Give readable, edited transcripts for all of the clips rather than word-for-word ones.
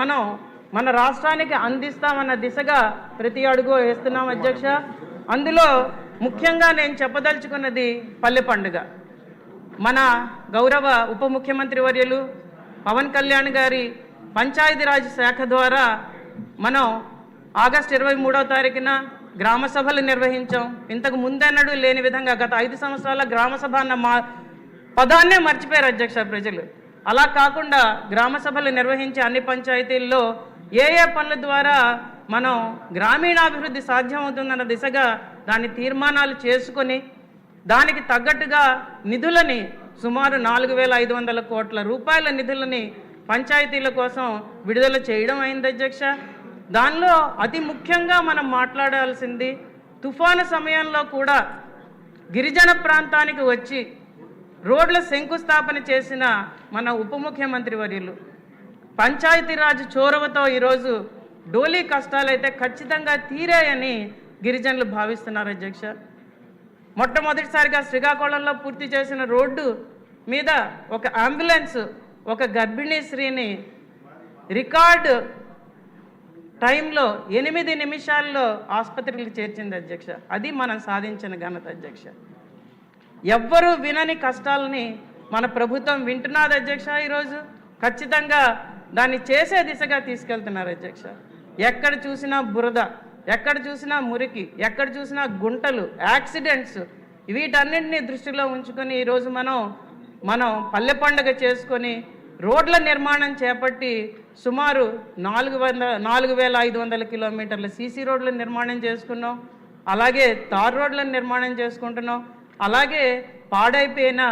మనం మన రాష్ట్రానికి అందిస్తామన్న దిశగా ప్రతి అడుగు వేస్తున్నాం అధ్యక్ష. అందులో ముఖ్యంగా నేను చెప్పదలుచుకున్నది పల్లె పండుగ. మన గౌరవ ఉప ముఖ్యమంత్రి వర్యులు పవన్ కళ్యాణ్ గారి పంచాయతీరాజ్ శాఖ ద్వారా మనం ఆగస్టు 23వ తారీఖున గ్రామ సభలు నిర్వహించాం. ఇంతకు ముందెన్నడూ లేని విధంగా గత 5 సంవత్సరాల గ్రామ సభ అన్న పదాన్నే మర్చిపోయారు అధ్యక్ష ప్రజలు. అలా కాకుండా గ్రామ సభలు నిర్వహించే అన్ని పంచాయతీల్లో ఏ పనుల ద్వారా మనం గ్రామీణాభివృద్ధి సాధ్యమవుతుందన్న దిశగా దాని తీర్మానాలు చేసుకొని దానికి తగ్గట్టుగా నిధులని సుమారు 4,500 కోట్ల రూపాయల నిధులని పంచాయతీల కోసం విడుదల చేయడం అయింది అధ్యక్ష. దానిలో అతి ముఖ్యంగా మనం మాట్లాడాల్సింది తుఫాను సమయంలో కూడా గిరిజన ప్రాంతానికి వచ్చి రోడ్ల శంకుస్థాపన చేసిన మన ఉప ముఖ్యమంత్రి వర్యులు పంచాయతీరాజ్ చొరవతో ఈరోజు డోలీ కష్టాలైతే ఖచ్చితంగా తీరాయని గిరిజనులు భావిస్తున్నారు అధ్యక్ష. మొట్టమొదటిసారిగా శ్రీకాకుళంలో పూర్తి చేసిన రోడ్డు మీద ఒక అంబులెన్స్ ఒక గర్భిణీ స్త్రీని రికార్డు టైంలో 8 నిమిషాల్లో ఆసుపత్రికి చేర్చింది అధ్యక్ష. అది మనం సాధించిన ఘనత అధ్యక్ష. ఎవ్వరూ వినని కష్టాలని మన ప్రభుత్వం వింటున్నది అధ్యక్ష. ఈరోజు ఖచ్చితంగా దాన్ని చేసే దిశగా తీసుకెళ్తున్నారు అధ్యక్ష. ఎక్కడ చూసినా బురద, ఎక్కడ చూసినా మురికి, ఎక్కడ చూసినా గుంటలు, యాక్సిడెంట్స్, వీటన్నింటినీ దృష్టిలో ఉంచుకొని ఈరోజు మనం పల్లె పండుగ చేసుకొని రోడ్ల నిర్మాణం చేపట్టి సుమారు 4,500 కిలోమీటర్ల సీసీ రోడ్ల నిర్మాణం చేసుకున్నాం. అలాగే తార్ రోడ్లను నిర్మాణం చేసుకుంటున్నాం. అలాగే పాడైపోయిన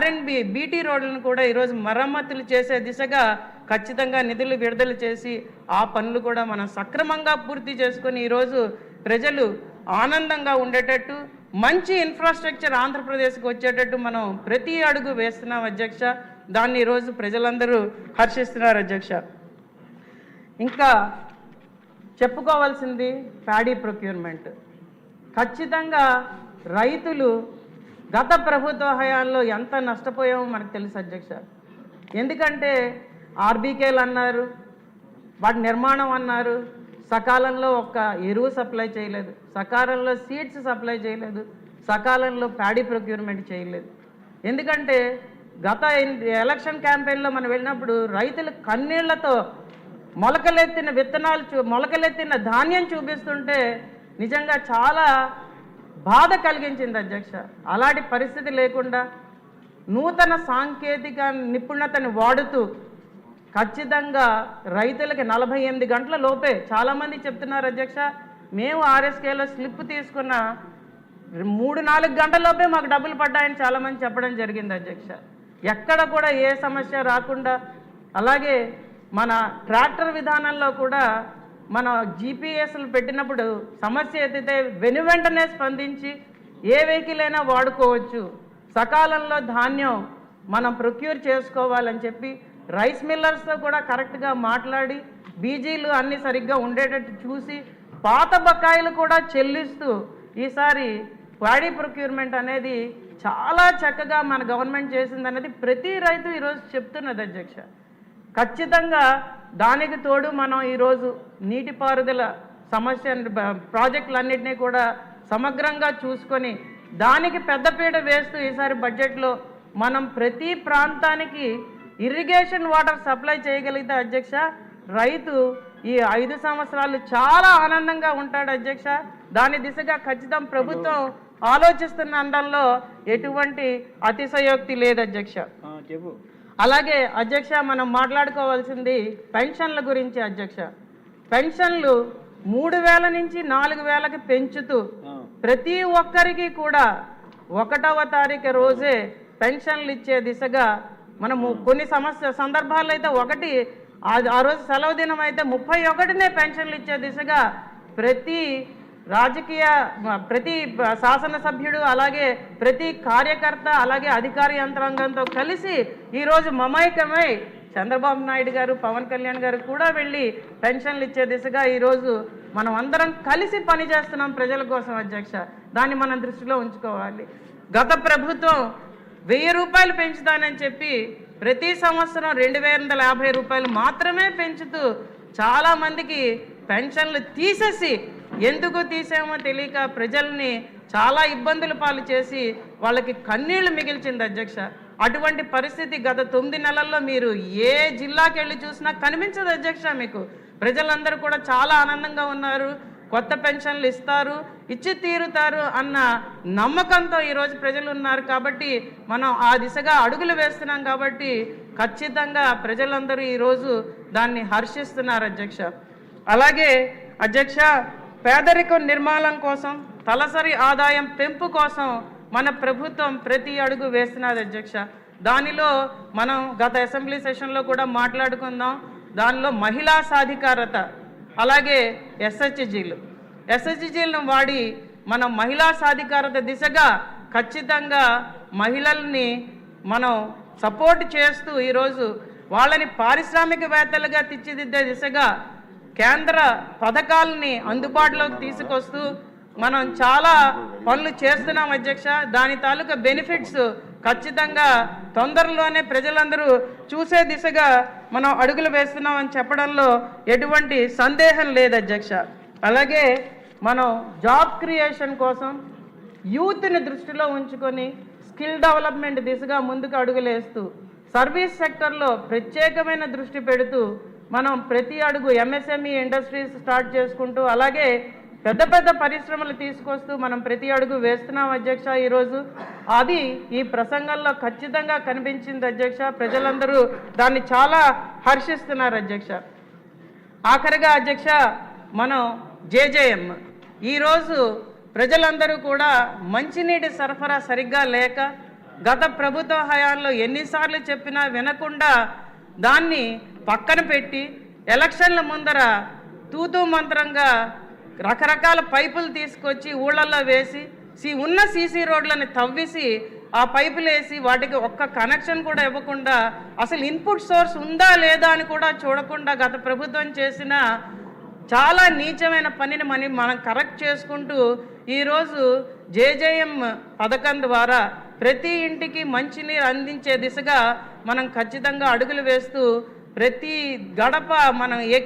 R&B బీటీ రోడ్లను కూడా ఈరోజు మరమ్మతులు చేసే దిశగా ఖచ్చితంగా నిధులు విడుదల చేసి ఆ పనులు కూడా మనం సక్రమంగా పూర్తి చేసుకొని ఈరోజు ప్రజలు ఆనందంగా ఉండేటట్టు మంచి ఇన్ఫ్రాస్ట్రక్చర్ ఆంధ్రప్రదేశ్కి వచ్చేటట్టు మనం ప్రతి అడుగు వేస్తున్నాం అధ్యక్ష. దాన్ని ఈరోజు ప్రజలందరూ హర్షిస్తున్నారు అధ్యక్ష. ఇంకా చెప్పుకోవాల్సింది ప్యాడీ ప్రొక్యూర్మెంట్. ఖచ్చితంగా రైతులు గత ప్రభుత్వ హయాంలో ఎంత నష్టపోయామో మనకు తెలుసు అధ్యక్ష. ఎందుకంటే ఆర్బీకేలు అన్నారు, వాటి నిర్మాణం అన్నారు, సకాలంలో ఒక్క ఎరువు సప్లై చేయలేదు, సకాలంలో సీడ్స్ సప్లై చేయలేదు, సకాలంలో ప్యాడీ ప్రొక్యూర్మెంట్ చేయలేదు. ఎందుకంటే గత ఎలక్షన్ క్యాంపెయిన్లో మనం వెళ్ళినప్పుడు రైతులు కన్నీళ్లతో మొలకలెత్తిన విత్తనాలు మొలకలెత్తిన ధాన్యం చూపిస్తుంటే నిజంగా చాలా బాధ కలిగించింది అధ్యక్ష. అలాంటి పరిస్థితి లేకుండా నూతన సాంకేతిక నిపుణతని వాడుతూ ఖచ్చితంగా రైతులకి 48 గంటల లోపే, చాలామంది చెప్తున్నారు అధ్యక్ష, మేము RSKలో స్లిప్ తీసుకున్న 3-4 గంటల లోపే మాకు డబ్బులు పడ్డాయని చాలామంది చెప్పడం జరిగింది అధ్యక్ష. ఎక్కడ కూడా ఏ సమస్య రాకుండా, అలాగే మన ట్రాక్టర్ విధానంలో కూడా మన GPSలు పెట్టినప్పుడు సమస్య ఎత్తితే వెనువెంటనే స్పందించి ఏ వెహికల్ అయినా వాడుకోవచ్చు, సకాలంలో ధాన్యం మనం ప్రొక్యూర్ చేసుకోవాలని చెప్పి రైస్ మిల్లర్స్తో కూడా కరెక్ట్గా మాట్లాడి బీజీలు అన్నీ సరిగ్గా ఉండేటట్టు చూసి పాత బకాయిలు కూడా చెల్లిస్తూ ఈసారి ప్యాడీ ప్రొక్యూర్మెంట్ అనేది చాలా చక్కగా మన గవర్నమెంట్ చేసిందనేది ప్రతి రైతు ఈరోజు చెప్తున్నది అధ్యక్ష. ఖచ్చితంగా దానికి తోడు మనం ఈరోజు నీటిపారుదల సమస్య ప్రాజెక్టులన్నింటినీ కూడా సమగ్రంగా చూసుకొని దానికి పెద్దపీట వేస్తూ ఈసారి బడ్జెట్లో మనం ప్రతి ప్రాంతానికి ఇరిగేషన్ వాటర్ సప్లై చేయగలిగితే అధ్యక్ష రైతు ఈ 5 సంవత్సరాలు చాలా ఆనందంగా ఉంటాడు అధ్యక్ష. దాని దిశగా ఖచ్చితం ప్రభుత్వం ఆలోచిస్తున్న అండంలో ఎటువంటి అతిశయోక్తి లేదు అధ్యక్ష. అలాగే అధ్యక్ష మనం మాట్లాడుకోవాల్సింది పెన్షన్ల గురించి అధ్యక్ష. పెన్షన్లు 3,000 నుంచి 4,000కి పెంచుతూ ప్రతి ఒక్కరికి కూడా 1వ తారీఖు రోజే పెన్షన్లు ఇచ్చే దిశగా మనము కొన్ని సందర్భాల్లో అయితే ఆ రోజు సెలవు దినం అయితే 31నే పెన్షన్లు ఇచ్చే దిశగా ప్రతి శాసనసభ్యుడు అలాగే ప్రతి కార్యకర్త అలాగే అధికార యంత్రాంగంతో కలిసి ఈరోజు మమైకమై చంద్రబాబు నాయుడు గారు పవన్ కళ్యాణ్ గారు కూడా వెళ్ళి పెన్షన్లు ఇచ్చే దిశగా ఈరోజు మనం అందరం కలిసి పనిచేస్తున్నాం ప్రజల కోసం అధ్యక్ష. దాన్ని మనం దృష్టిలో ఉంచుకోవాలి. గత ప్రభుత్వం 1,000 రూపాయలు పెంచుతానని చెప్పి ప్రతి సంవత్సరం 2,250 రూపాయలు మాత్రమే పెంచుతూ చాలామందికి పెన్షన్లు తీసేసి, ఎందుకు తీసామో తెలియక ప్రజల్ని చాలా ఇబ్బందుల పాలు చేసి వాళ్ళకి కన్నీళ్లు మిగిల్చింది అధ్యక్ష. అటువంటి పరిస్థితి గత 9 నెలల్లో మీరు ఏ జిల్లాకి వెళ్ళి చూసినా కనిపించదు అధ్యక్ష. మీకు ప్రజలందరూ కూడా చాలా ఆనందంగా ఉన్నారు, కొత్త పెన్షన్లు ఇస్తారు, ఇచ్చి తీరుతారు అన్న నమ్మకంతో ఈరోజు ప్రజలు ఉన్నారు. కాబట్టి మనం ఆ దిశగా అడుగులు వేస్తున్నాం. కాబట్టి ఖచ్చితంగా ప్రజలందరూ ఈరోజు దాన్ని హర్షిస్తున్నారు అధ్యక్ష. అలాగే అధ్యక్ష, పేదరికం నిర్మూలన కోసం, తలసరి ఆదాయం పెంపు కోసం మన ప్రభుత్వం ప్రతి అడుగు వేస్తున్నది అధ్యక్ష. దానిలో మనం గత అసెంబ్లీ సెషన్లో కూడా మాట్లాడుకుందాం. దానిలో మహిళా సాధికారత, అలాగే ఎస్హెచ్జీలను వాడి మనం మహిళా సాధికారత దిశగా ఖచ్చితంగా మహిళల్ని మనం సపోర్ట్ చేస్తూ ఈరోజు వాళ్ళని పారిశ్రామికవేత్తలుగా తీర్చిదిద్దే దిశగా కేంద్ర పథకాలని అందుబాటులోకి తీసుకొస్తూ మనం చాలా పనులు చేస్తున్నాం అధ్యక్ష. దాని తాలూకా బెనిఫిట్స్ ఖచ్చితంగా తొందరలోనే ప్రజలందరూ చూసే దిశగా మనం అడుగులు వేస్తున్నామని చెప్పడంలో ఎటువంటి సందేహం లేదు అధ్యక్ష. అలాగే మనం జాబ్ క్రియేషన్ కోసం యూత్ని దృష్టిలో ఉంచుకొని స్కిల్ డెవలప్మెంట్ దిశగా ముందుకు అడుగులేస్తూ సర్వీస్ సెక్టర్లో ప్రత్యేకమైన దృష్టి పెడుతూ మనం ప్రతి అడుగు ఎంఎస్ఎంఈ ఇండస్ట్రీస్ స్టార్ట్ చేసుకుంటూ, అలాగే పెద్ద పెద్ద పరిశ్రమలు తీసుకొస్తూ మనం ప్రతి అడుగు వేస్తున్నాం అధ్యక్ష. ఈరోజు అది ఈ ప్రసంగంలో ఖచ్చితంగా కనిపించింది అధ్యక్ష. ప్రజలందరూ దాన్ని చాలా హర్షిస్తున్నారు అధ్యక్ష. ఆఖరిగా అధ్యక్ష, మనం జేజేఎం ఈరోజు ప్రజలందరూ కూడా మంచినీటి సరఫరా సరిగ్గా లేక గత ప్రభుత్వ హయాంలో ఎన్నిసార్లు చెప్పినా వినకుండా దాన్ని పక్కన పెట్టి ఎలక్షన్ల ముందర తూతూ మంత్రంగా రకరకాల పైపులు తీసుకొచ్చి ఊళ్ళల్లో వేసి ఉన్న సీసీ రోడ్లని తవ్వేసి ఆ పైపులు వేసి వాటికి ఒక్క కనెక్షన్ కూడా ఇవ్వకుండా, అసలు ఇన్పుట్ సోర్స్ ఉందా లేదా అని కూడా చూడకుండా గత ప్రభుత్వం చేసిన చాలా నీచమైన పనిని మనం కరెక్ట్ చేసుకుంటూ ఈరోజు జేజేఎం పథకం ద్వారా ప్రతి ఇంటికి మంచినీరు అందించే దిశగా మనం ఖచ్చితంగా అడుగులు వేస్తూ ప్రతి గడప మనం